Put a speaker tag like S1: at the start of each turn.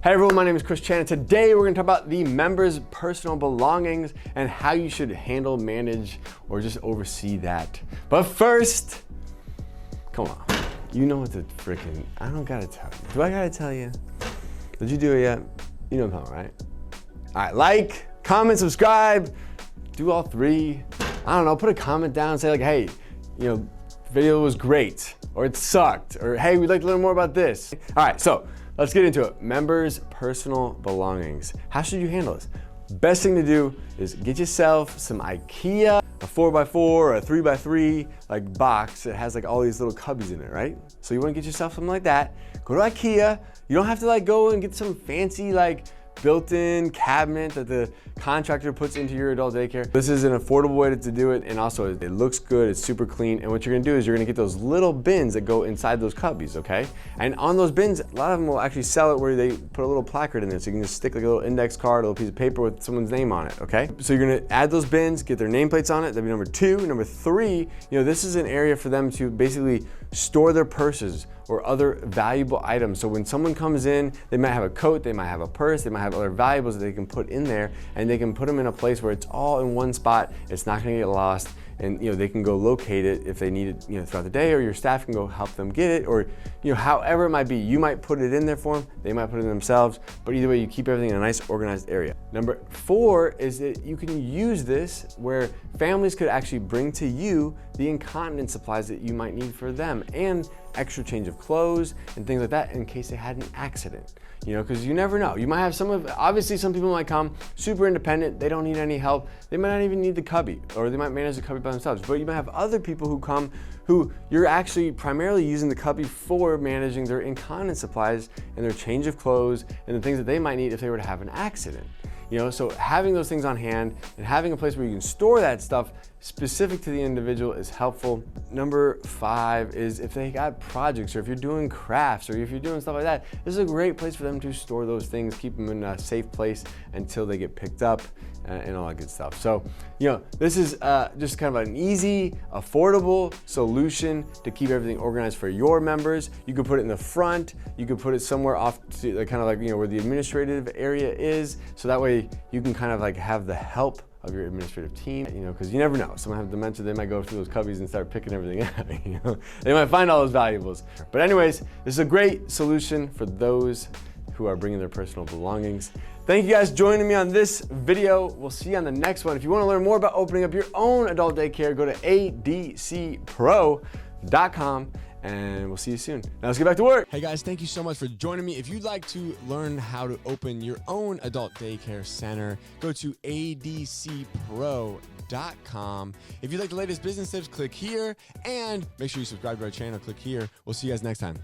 S1: Hey everyone, my name is Chris Chan, and today we're going to talk about the members' personal belongings and how you should handle, manage, or just oversee that. But first, come on, you know what the freaking, I don't gotta tell you. Do I gotta tell you? Did you do it yet? You know what I'm talking about, right? All right, like, comment, subscribe, do all three. I don't know, put a comment down, say like, hey, you know, video was great, or it sucked, or hey, we'd like to learn more about this. All right, so let's get into it. Members' personal belongings. How should you handle this? Best thing to do is get yourself some IKEA, a 4x4 or a 3x3 like box that has like all these little cubbies in it, right? So you wanna get yourself something like that. Go to IKEA. You don't have to like go and get some fancy like built-in cabinet that the contractor puts into your adult daycare. This is an affordable way to do it, and also it looks good, it's super clean, and what you're gonna do is you're gonna get those little bins that go inside those cubbies, okay? And on those bins, a lot of them will actually sell it where they put a little placard in there, so you can just stick like a little index card, a little piece of paper with someone's name on it, okay? So you're gonna add those bins, get their nameplates on it, that'd be number 2. Number 3, you know, this is an area for them to basically store their purses or other valuable items. So when someone comes in, they might have a coat, they might have a purse, they might have other valuables that they can put in there, and they can put them in a place where it's all in one spot. It's not gonna get lost, and you know, they can go locate it if they need it, you know, throughout the day, or your staff can go help them get it, or you know, however it might be. You might put it in there for them, they might put it in themselves, but either way, you keep everything in a nice organized area. Number 4 is that you can use this where families could actually bring to you the incontinence supplies that you might need for them, and extra change of clothes and things like that in case they had an accident. You know, because you never know. You might have obviously some people might come super independent, they don't need any help, they might not even need the cubby, or they might manage the cubby by themselves. But you might have other people who come who you're actually primarily using the cubby for managing their incontinence supplies and their change of clothes and the things that they might need if they were to have an accident. You know, so having those things on hand and having a place where you can store that stuff specific to the individual is helpful. Number 5 is if they got projects, or if you're doing crafts, or if you're doing stuff like that, this is a great place for them to store those things, keep them in a safe place until they get picked up and all that good stuff. So, you know, this is just kind of an easy, affordable solution to keep everything organized for your members. You could put it in the front, you could put it somewhere off to kind of like, you know, where the administrative area is, so that way you can kind of like have the help of your administrative team, you know, because you never know. Someone has dementia, they might go through those cubbies and start picking everything out, you know? They might find all those valuables. But anyways, this is a great solution for those who are bringing their personal belongings. Thank you guys for joining me on this video. We'll see you on the next one. If you want to learn more about opening up your own adult daycare, go to adcpro.com. and we'll see you soon. Now let's get back to work. Hey guys, thank you so much for joining me. If you'd like to learn how to open your own adult daycare center, go to adcpro.com. If you'd like the latest business tips, click here, and make sure you subscribe to our channel, click here. We'll see you guys next time.